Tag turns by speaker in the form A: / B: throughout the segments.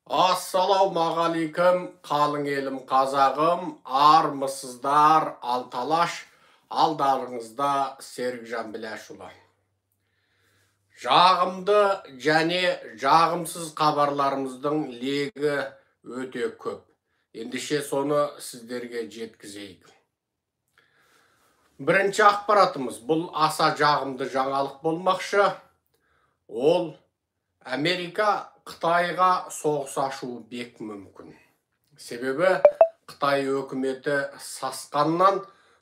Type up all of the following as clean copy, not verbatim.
A: Ассалаумағалейкум, қалың елім қазағым, армысыздар, алталаш, алдарыңызда Серікжан Біләшұлы. Жағымды және жағымсыз хабарларымыздың легі өте көп. Ендеше соны сіздерге жеткізейік. Бірінші ақпаратымыз бұл аса жағымды жаңалық болмақшы. Ол Америка Қытайға соғыс ашуы бек мүмкін. Себебі Қытай өкіметі сасқаннан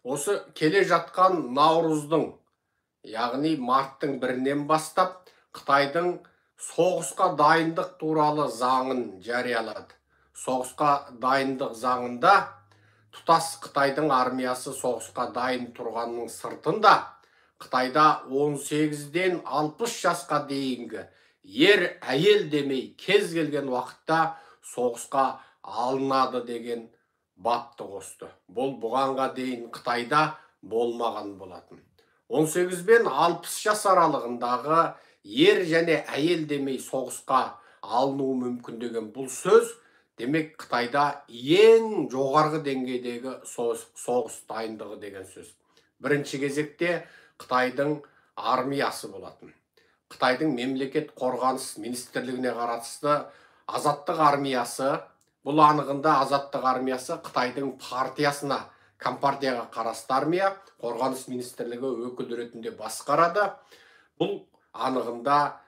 A: осы келе жатқан наурыздың, яғни марттың 1-нен бастап Қытайдың соғысқа дайындық туралы заңын жариялады. Соғысқа дайындық заңында тұтас Қытайдың армиясы соғысқа дайын тұрғанның сыртында Қытайда 18-ден 60 жасқа дейінгі ер әйел демей кез келген уақытта соғысқа алынады деген бапты қосты. Бұл бұғанға дейін Қытайда болмаған болатын. 18 бен 60 жас аралығындағы ер және әйел демей соғысқа алынуы мүмкін деген бұл сөз, демек Қытайда ең жоғарғы деңгейдегі соғыс дайындығы деген сөз. Бірінші кезекте Қытайдың армиясы болатын. Қытайдың мемлекет қорғаныс министрлігіне қарасты азаттық армиясы, бұл анығында азаттық армиясы Қытайдың партиясына, компартияға қарасты армия, қорғаныс министрлігі өкіл ретінде басқарады. Бұл анығында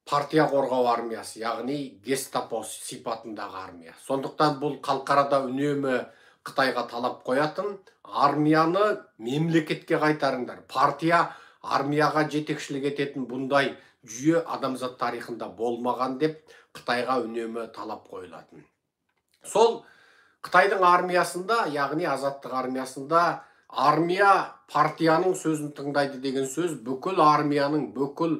A: партия қорғау армиясы, яғни гестапо сипатындағы армия. Сондықтан бұл халықарада үнемі Қытайға талап қоятын, армияны мемлекетке қайтарыңдар. Партия армияға жетекшілік ететін бұндай жүйе адамзат тарихында болмаған деп Қытайға үнемі талап қойылатын. Сол Қытайдың армиясында, яғни азаттық армиясында армия партияның сөзін тыңдайды деген сөз бүкіл армияның, бүкіл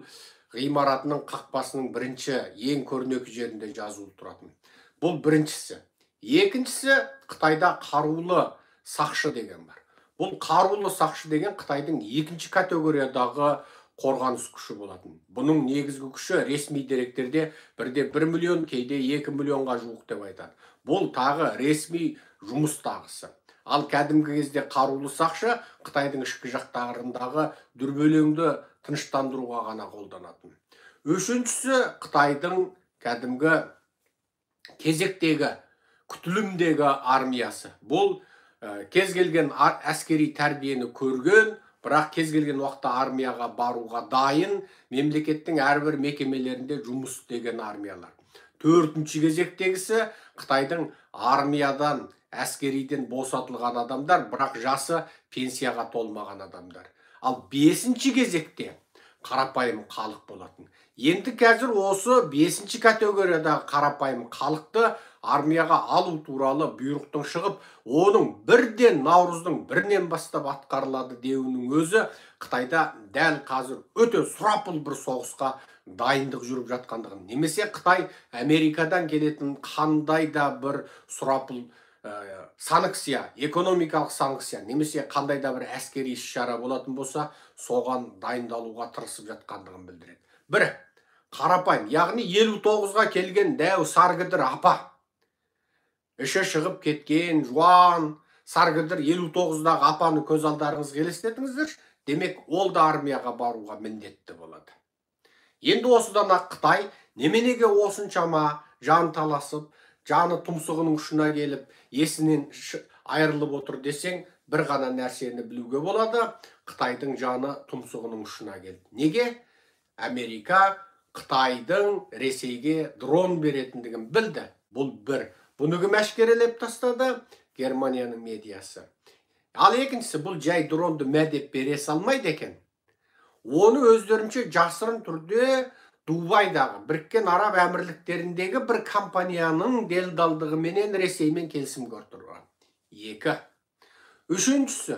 A: ғимаратының қақпасының бірінші ең көрнекі жерінде жазылып тұратын. Бұл біріншісі. Екіншісі, Қытайда қарулы сақшы деген бар. Бұл қарулы сақшы деген Қытайдың екінші категориядағы қорғаныс күші болатын. Бұның негізгі күші ресми деректерде 1 миллион, кейде 2 миллионға жуық деп айтады. Бұл тағы ресми жұмыстағысы. Ал кәдімгі кезде қарулы сақшы Қытайдың ішкі жақтарындағы дүрбелеңді тыныштандыруға ғана қолданатын. Үшіншісі, Қытайдың кәдімгі кезектегі, күтілімдегі армиясы. Бұл кез келген әскери тәрбиені көрген, бірақ кез келген уақытта армияға баруға дайын, мемлекеттің әрбір мекемелерінде жұмыс істеген армиялар. Төртінші кезектегісі Қытайдың армиядан, әскериден босатылған адамдар, бірақ жасы пенсияға толмаған адамдар. Ал бесінші кезекте қарапайым халық болатын. Енді қазір осы бесінші категориядағы қарапайым халықты армияға алу туралы бұйрықтың шығып, оның бірден наурыздың 1-нен бастап атқарылады деуінің өзі Қытайда дәл қазір өте сұрапыл бір соғысқа дайындық жүріп жатқандығын. Немесе Қытай Америкадан келетін қандай да бір сұрапыл санкция, экономикалық санкция, немесе қандай да бір әскери іс-шара болатын болса, соған дайындалуға тырысып жатқандығын білдіреді. Бірі, қарапайым, яғни 59-ға келген дәу саргідір апа. Іші шығып кеткен, жуан, саргідір 59-дағы апаны көз алдарыңыз елестетіңіздер, демек ол да армияға баруға міндетті болады. Енді осыдан ақ Қытай неменеге осыншама жан таласып, жаны тұмсығының ұшына келіп, есінен айырылып отыр десең, бір ғана нәрсені білуге болады, Қытайдың жаны тұмсығының ұшына келді. Неге? Америка Қытайдың Ресейге дрон беретіндігін білді. Бұл бір. Бұны кім әшкерелеп тастады? Германияның медиасы. Ал екіншісі, бұл жай дронды мәдеп бере салмайды екен. Оны өздерінше жасырын түрде Дубайдағы, Біріккен Араб Әмірліктеріндегі бір компанияның делдалдығыменен Ресеймен келісім көрдірген. Екі. Үшіншісі,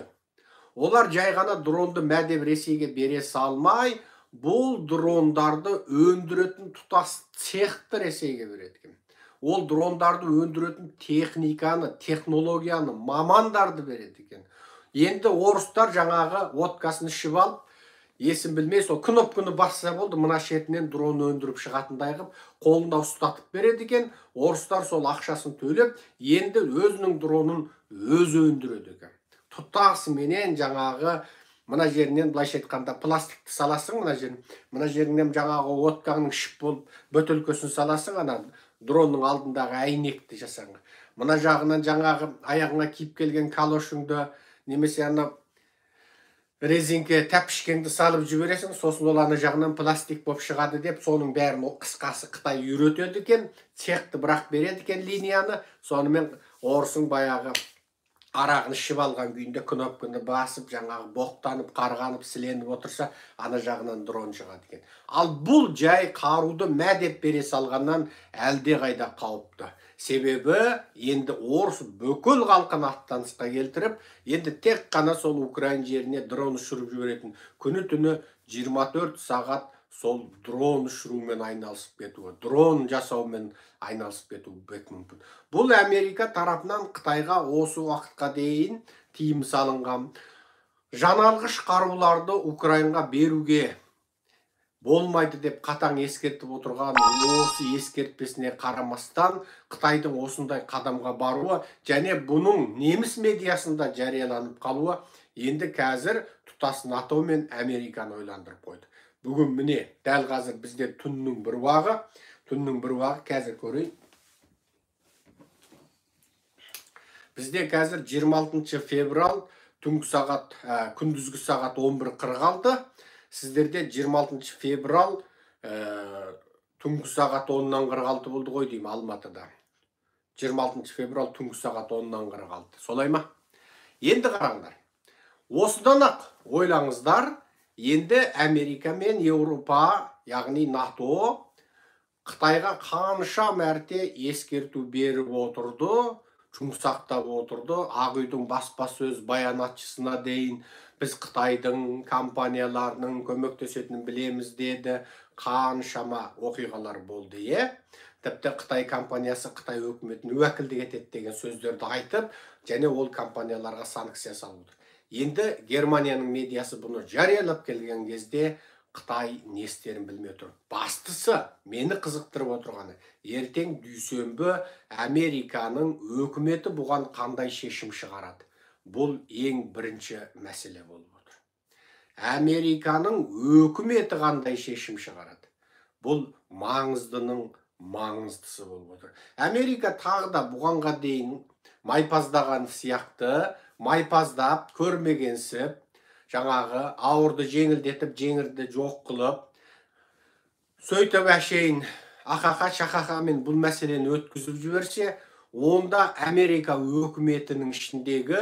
A: олар жай ғана дронды мәдеп Ресейге бере салмай, бұл дрондарды өндіретін тұтас цехты Ресейге береді. Ол дрондарды өндіретін техниканы, технологияны, мамандарды береді екен. Енді орыстар жаңағы водкасын ішіп алып, есін білмей, сол күні басса болды, мына шетінен дрон өндіріп шығатындай қып, қолында ұстатып береді екен. Орыстар сол ақшасын төлеп, енді өзінің дронын өзі өндіреді екен. Тұтасыменен жаңағы мына жерінен былайша айтқанда пластикті саласың, мына жерінен жаңағы отканың ішіп болып бөтелкесін саласың, ана дронның алдындағы әйнекті жасаңға. Мына жағынан жаңағы аяғыңа киіп келген калошыңды немесе ана резинке тәпішкеңді салып жібересің, сосын ол ана жағынан пластик болып шығады деп, соның бәрін қысқасы Қытай үйретеді екен, цехты бірақ береді екен линияны, сонымен орысың баяғы арағын ішіп алған күйінде кнопканы басып, жаңағы боқтанып, қарғанып, сіленіп отырса, ана жағынан дрон шығады екен. Ал бұл жай қаруды мәдеп бере салғаннан әлде қайда қауіпті. Себебі енді орыс бүкіл халқын аттанысқа келтіріп, енді тек қана сол Украин жеріне дрон ұшырып жіберетін, күні түні 24 сағат сол дрон ұшырумен айналысып кетуі, дрон жасаумен айналысып кетуі бек мүмкін. Бұл Америка тарапынан Қытайға осы уақытқа дейін тыйым салынған. Жанарғыш қаруларды Украинға беруге болмайды деп қатаң ескертіп отырған, осы ескертпесіне қарамастан Қытайдың осындай қадамға баруы және бұның неміс медиасында жарияланып қалуы енді қазір тұтас НАТО мен Американы ойландырып қойды. Бүгін міне, дәл қазір бізде түннің бір уағы қазір көрейін. Бізде қазір 26 феврал күндізгі сағат 11:46. Сіздерде 26 феврал түнгі сағат 10:46 болды ғой деймін Алматыда. 26 феврал түнгі сағат 10:46. Солай ма? Енді қараңдар. Осыдан ақ ойлаңыздар, енді Америка мен Еуропа, яғни НАТО, Қытайға қанша мәрте ескерту беріп отырды, жұмсақтап отырды. Ақ үйдің баспасөз баянатшысына дейін біз Қытайдың компанияларының көмектесетінін білеміз деді. Қаншама оқиғалар болды, Тіпті Қытай компаниясы Қытай өкіметін уәкілдік етеді деген сөздерді айтып, және ол компанияларға санкция салып отыр. Енді Германияның медиасы бұны жариялап келген кезде Қытай не істерін білмей тұр. Бастысы, мені қызықтырып отырғаны, ертең дүйсенбі Американың өкіметі бұған қандай шешім шығарады. Бұл ең бірінші мәселе болып отыр. Американың өкіметі қандай шешім шығарады. Бұл маңыздының маңыздысы болып отыр. Америка тағы да бұғанға дейін майпаздаған сияқты, майпаздап, көрмегенсіп, жаңағы ауырды жеңілдетіп, жеңірді жоқ қылып, сөйтіп әшейін ақақа шақақамен бұл мәселені өткізіп жіберсе, онда Америка өкіметінің ішіндегі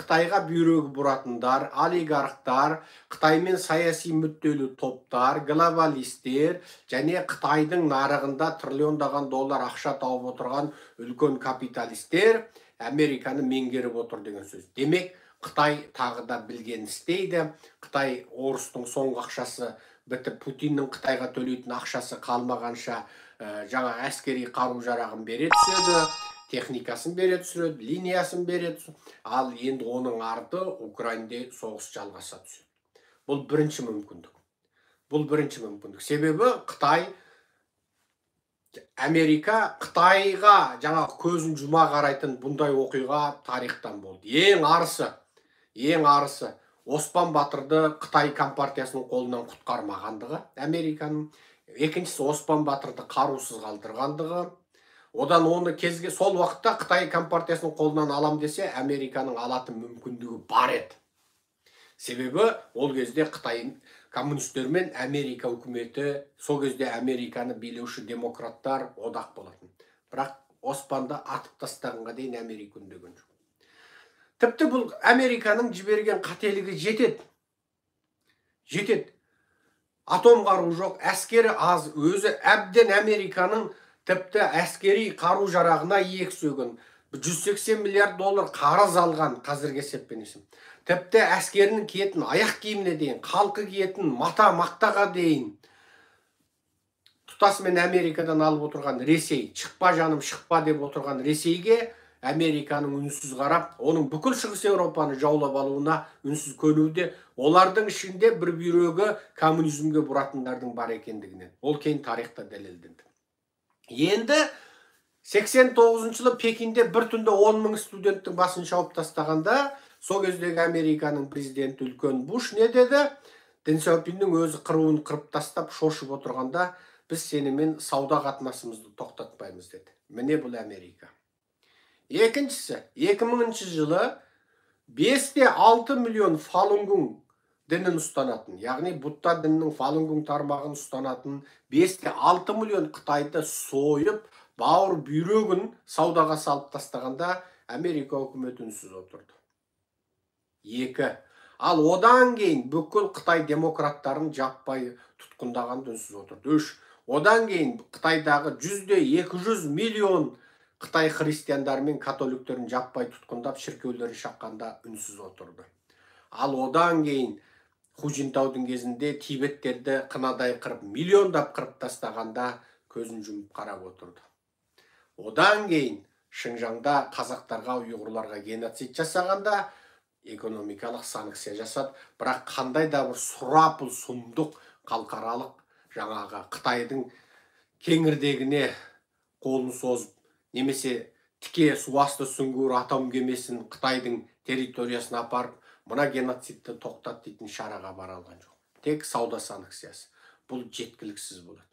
A: Қытайға бүйрегі бұратындар, олигархтар, Қытаймен саяси мүдделі топтар, глобалистер және Қытайдың нарығында триллиондаған доллар ақша тауып отырған үлкен капиталистер Американы меңгеріп отыр деген сөз. Демек, Қытай тағы да білген істейді. Қытай орыстың соңғы ақшасы бітіп, Путиннің Қытайға төлейтін ақшасы қалмағанша жаңа әскери қару-жарағын бере түседі, техникасын бере түсіреді, линиясын бере түседі. Ал енді оның арты Украинде соғыс жалғаса түседі. Бұл бірінші мүмкіндік. Себебі Қытай, Америка Қытайға жаңа көзін жұма қарайтын бұндай оқиға тарихтан болды. Ең арысы Оспан Батырды Қытай компартиясының қолынан құтқармағандығы Американың. Екіншісі Оспан Батырды қарусыз қалдырғандығы. Одан оны сол уақытта Қытай компартиясының қолынан алам десе, Американың алатын мүмкіндігі бар еді. Себебі ол кезде Қытай коммунистер мен Америка үкіметі, сол кезде Американы билеуші демократтар одақ болатын. Бірақ Оспанды атып тастағанға дейін Америка үндеген жоқ. Тіпті бұл Американың жіберген қателігі жетеді. Атом қару жоқ, әскері аз, өзі әбден Американың тіпті әскери қару-жарағына иек сүйген, 180 миллиард доллар қарыз алған қазіргі есеппен. Тіпті әскерінің киетін аяқ киіміне дейін, халқы киетін мата-мақтаға дейін тұтасымен Америкадан алып отырған Ресей, шықпа жаным, шықпа деп отырған Ресейге Американың үнсіз қарап, оның бүкіл шығыс Еуропаны жаулап алуына үнсіз көнуде, олардың ішінде бір бүйрегі коммунизмге бұратындардың бар екендігінен. Ол кейін тарихта дәлелденді. Енді 89 жылы Пекинде бір түнде 10 мың студенттің басын шауып тастағанда, сол кездегі Американың президенті үлкен Буш не деді? Дэн Сяопиннің өзі қыруын қырып тастап шошып отырғанда, біз сенімен сауда қатынасымызды тоқтатпаймыз деді. Міне бұл Америка. Екіншісі, 2000 жылы 5-6 миллион Фалунгун дінін ұстанатын, яғни Будда дінінің Фалунгун тармағын ұстанатын 5-6 миллион Қытайды сойып, бауыр бүйрегін саудаға салып тастағанда Америка үкіметі үнсіз отырды. 2. Ал одан кейін бүкіл Қытай демократтарын жаппай тұтқындаған үнсіз отырды. 3. Одан кейін Қытайдағы 100-200 миллион Қытай христиандары мен католиктерін жаппай тұтқындап, шіркеулерін шаққанда үнсіз отырды. Ал одан кейін Хужинтаудың кезінде Тибеттерді қынадай қырып, миллиондап қырып тастағанда көзін жұмып қарап отырды. Одан кейін Шыңжаңда қазақтарға, ұйғырларға геноцид жасағанда экономикалық санкция жасады. Бірақ қандай да бір сұрапыл сұмдық халықаралық жаңағы Қытайдың кеңірдегіне қолын созып, немесе тіке суасты сүңгуір атом кемесін Қытайдың территориясына апарып, мына геноцидті тоқтат дейтін шараға бара алған жоқ. Тек сауда санкциясы. Бұл жеткіліксіз болады.